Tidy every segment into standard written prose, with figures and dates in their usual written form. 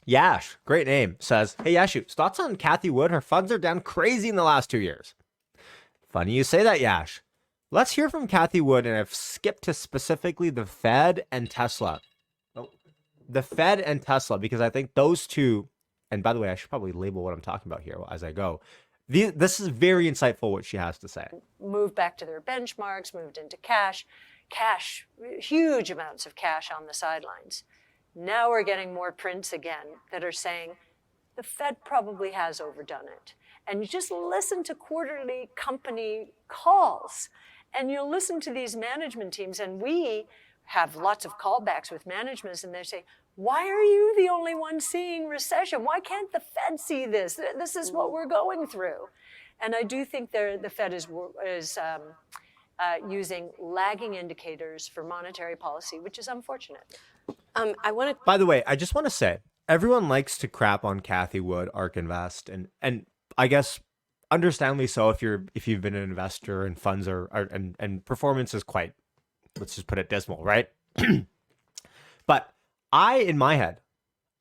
Yash, great name, says, hey Yashu, thoughts on Cathie Wood? Her funds are down crazy in the last 2 years. Funny you say that, Yash. Let's hear from Cathie Wood, and I've skipped to specifically the Fed and Tesla. Oh, the Fed and Tesla, because I think those two, and by the way, I should probably label what I'm talking about here as I go. This is very insightful what she has to say. Moved back to their benchmarks, moved into cash, huge amounts of cash on the sidelines. Now we're getting more prints again that are saying the Fed probably has overdone it. And you just listen to quarterly company calls, and you'll listen to these management teams, and we have lots of callbacks with managements, and they say, why are you the only one seeing recession? Why can't the Fed see this? This is what we're going through. And I do think the Fed is using lagging indicators for monetary policy, which is unfortunate. By the way, I just want to say, everyone likes to crap on Cathie Wood, Ark Invest, and I guess understandably so if you've been an investor and funds and performance is quite, let's just put it, dismal, right? But in my head,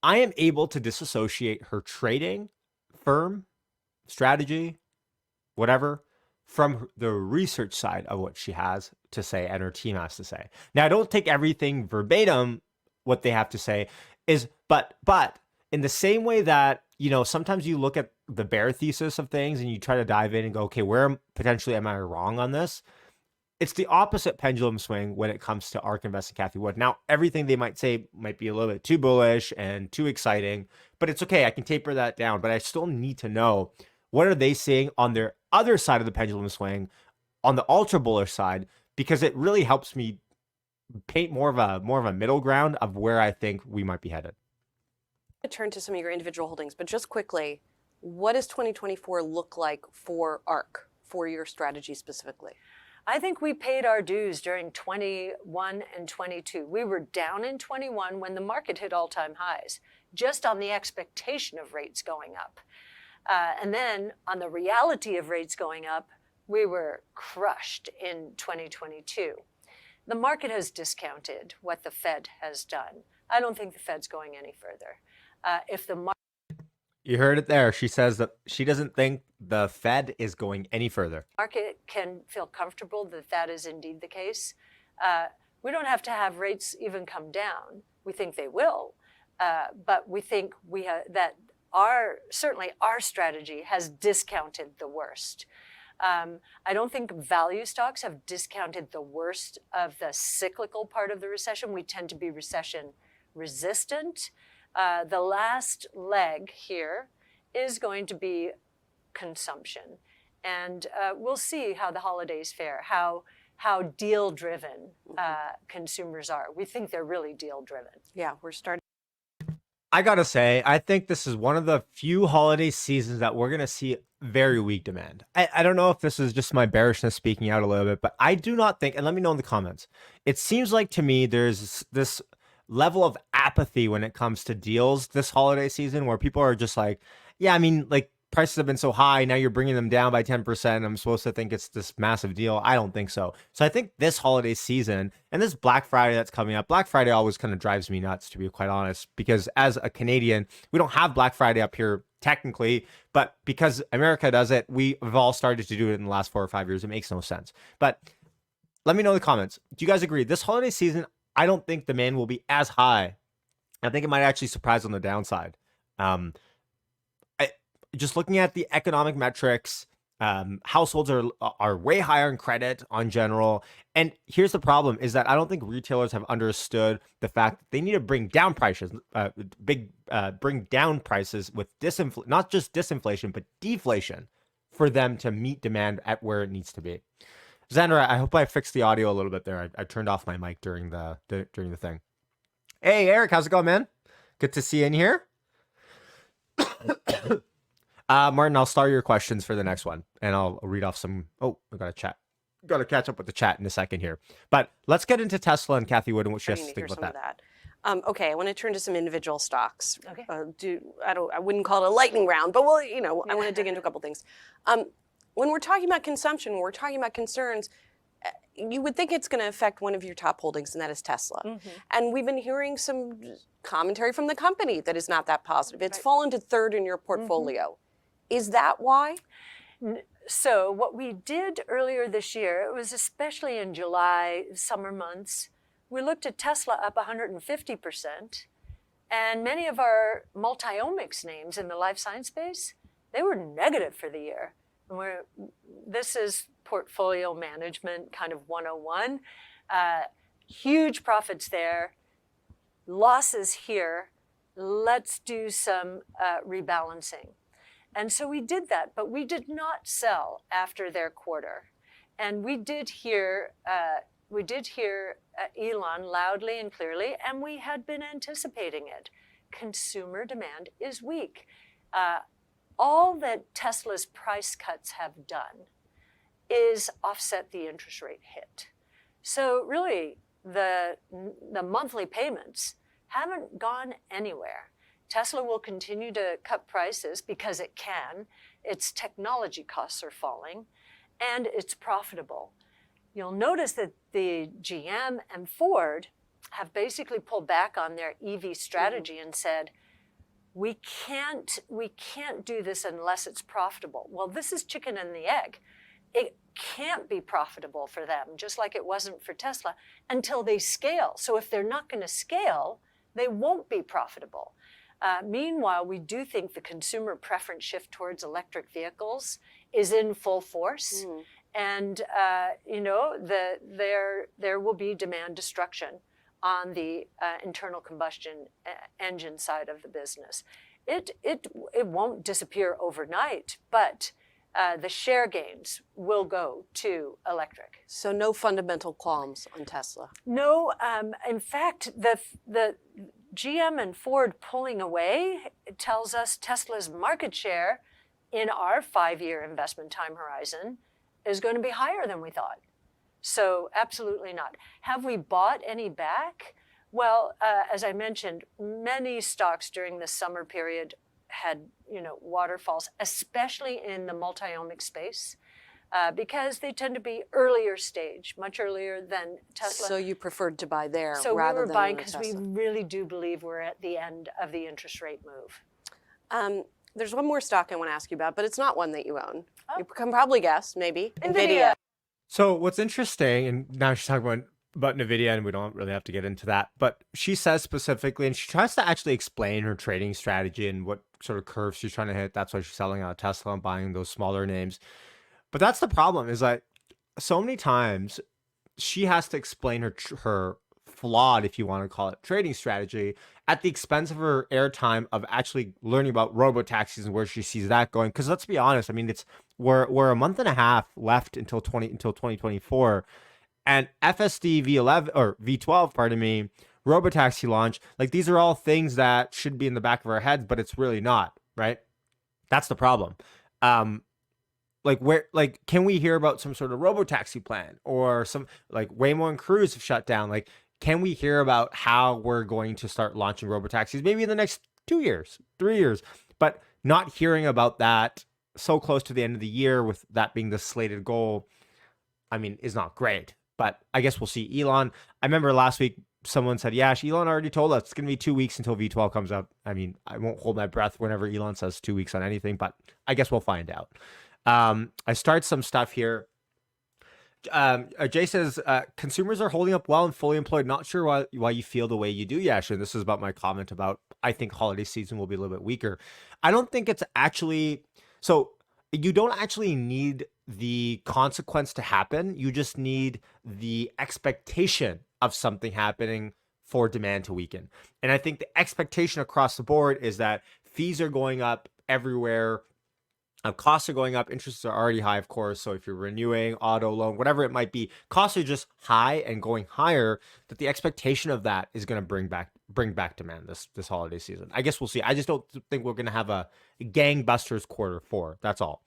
I am able to disassociate her trading firm, strategy, whatever, from the research side of what she has to say and her team has to say. Now, I don't take everything verbatim what they have to say but in the same way that, sometimes you look at the bear thesis of things and you try to dive in and go, okay, where potentially am I wrong on this? It's the opposite pendulum swing when it comes to Ark Invest and Cathie Wood. Now, everything they might say might be a little bit too bullish and too exciting, but it's okay. I can taper that down, but I still need to know, what are they seeing on their other side of the pendulum swing, on the ultra bullish side, because it really helps me paint more of a middle ground of where I think we might be headed. Turn to some of your individual holdings, but just quickly, what does 2024 look like for ARK, for your strategy specifically? I think we paid our dues during 21 and 22. We were down in 21 when the market hit all-time highs, just on the expectation of rates going up. And then on the reality of rates going up, we were crushed in 2022. The market has discounted what the Fed has done. I don't think the Fed's going any further. You heard it there. She says that she doesn't think the Fed is going any further. Market can feel comfortable that that is indeed the case. We don't have to have rates even come down. We think they will, but we think that certainly our strategy has discounted the worst. I don't think value stocks have discounted the worst of the cyclical part of the recession. We tend to be recession resistant. The last leg here is going to be consumption. And we'll see how the holidays fare, how deal-driven consumers are. We think they're really deal-driven. Yeah, we're starting. I gotta say, I think this is one of the few holiday seasons that we're gonna see very weak demand. I don't know if this is just my bearishness speaking out a little bit, but I do not think, and let me know in the comments, it seems like to me there's this level of apathy when it comes to deals this holiday season where people are just like, yeah, I mean, like, prices have been so high, now you're bringing them down by 10%. I'm supposed to think it's this massive deal. I don't think so. So I think this holiday season and this Black Friday that's coming up, Black Friday always kind of drives me nuts, to be quite honest, because as a Canadian, we don't have Black Friday up here technically, but because America does it, we've all started to do it in the last 4 or 5 years. It makes no sense. But let me know in the comments. Do you guys agree? This holiday season, I don't think demand will be as high. I think it might actually surprise on the downside. Just looking at the economic metrics, households are way higher in credit on general. And here's the problem is that I don't think retailers have understood the fact that they need to bring down prices, bring down prices with not just disinflation, but deflation for them to meet demand at where it needs to be. Xander, I hope I fixed the audio a little bit there. I turned off my mic during the thing. Hey, Eric, how's it going, man? Good to see you in here. Martin, I'll start your questions for the next one, and I'll read off some. Oh, I got to catch up with the chat in a second here. But let's get into Tesla and Cathie Wood and what she has to think about that. Okay, I want to turn to some individual stocks. Okay. I wouldn't call it a lightning round, but I want to dig into a couple things. When we're talking about consumption, when we're talking about concerns, you would think it's going to affect one of your top holdings, and that is Tesla. And we've been hearing some commentary from the company that is not that positive. It's fallen to third in your portfolio. Is that why? So what we did earlier this year, it was especially in July, summer months, we looked at Tesla up 150%, and many of our multi-omics names in the life science space, they were negative for the year. And this is portfolio management kind of 101. Huge profits there, losses here. Let's do some rebalancing. And so we did that, but we did not sell after their quarter. And we did hear Elon loudly and clearly, and we had been anticipating it. Consumer demand is weak. All that Tesla's price cuts have done is offset the interest rate hit. So really, the monthly payments haven't gone anywhere. Tesla will continue to cut prices because it can. Its technology costs are falling, and it's profitable. You'll notice that the GM and Ford have basically pulled back on their EV strategy and said, we can't do this unless it's profitable. Well, this is chicken and the egg. It can't be profitable for them, just like it wasn't for Tesla, until they scale. So if they're not going to scale, they won't be profitable. Meanwhile, we do think the consumer preference shift towards electric vehicles is in full force. And there will be demand destruction on the internal combustion engine side of the business. It won't disappear overnight, but the share gains will go to electric. So no fundamental qualms on Tesla. No, in fact, the GM and Ford pulling away tells us Tesla's market share in our 5-year investment time horizon is going to be higher than we thought. So absolutely not. Have we bought any back? Well, as I mentioned, many stocks during the summer period had waterfalls, especially in the multi-omic space, because they tend to be earlier stage, much earlier than Tesla. So you preferred to buy there So rather we were than buying on because we Tesla. really do believe we're at the end of the interest rate move. There's one more stock I want to ask you about, but it's not one that you own. You can probably guess, maybe. NVIDIA. So what's interesting, and now she's talking about NVIDIA, and we don't really have to get into that, but she says specifically, and she tries to actually explain her trading strategy and what sort of curves she's trying to hit. That's why she's selling out Tesla and buying those smaller names. But that's the problem, is that so many times she has to explain her flawed, if you want to call it, trading strategy at the expense of her airtime of actually learning about robotaxis and where she sees that going. Because let's be honest, I mean, we're a month and a half left until 2024, and FSD V11 or V12, pardon me, robotaxi launch. Like, these are all things that should be in the back of our heads, but it's really not, right? That's the problem. Can we hear about some sort of robotaxi plan, or some, like, Waymo and Cruise have shut down? Like, can we hear about how we're going to start launching robotaxis maybe in the next 2 years, 3 years? But not hearing about that so close to the end of the year, with that being the slated goal, I mean, is not great. But I guess we'll see. Elon, I remember last week someone said, yeah, Elon already told us it's going to be 2 weeks until V12 comes up. I mean, I won't hold my breath whenever Elon says 2 weeks on anything, but I guess we'll find out. I start some stuff here. Jay says, consumers are holding up well and fully employed. Not sure why you feel the way you do. Yeah, sure. This is about my comment about, I think holiday season will be a little bit weaker. I don't think it's actually, so you don't actually need the consequence to happen. You just need the expectation of something happening for demand to weaken. And I think the expectation across the board is that fees are going up everywhere. Costs are going up. Interests are already high, of course. So if you're renewing, auto loan, whatever it might be, costs are just high and going higher. That the expectation of that is going to bring back demand this holiday season. I guess we'll see. I just don't think we're going to have a gangbusters quarter 4. That's all.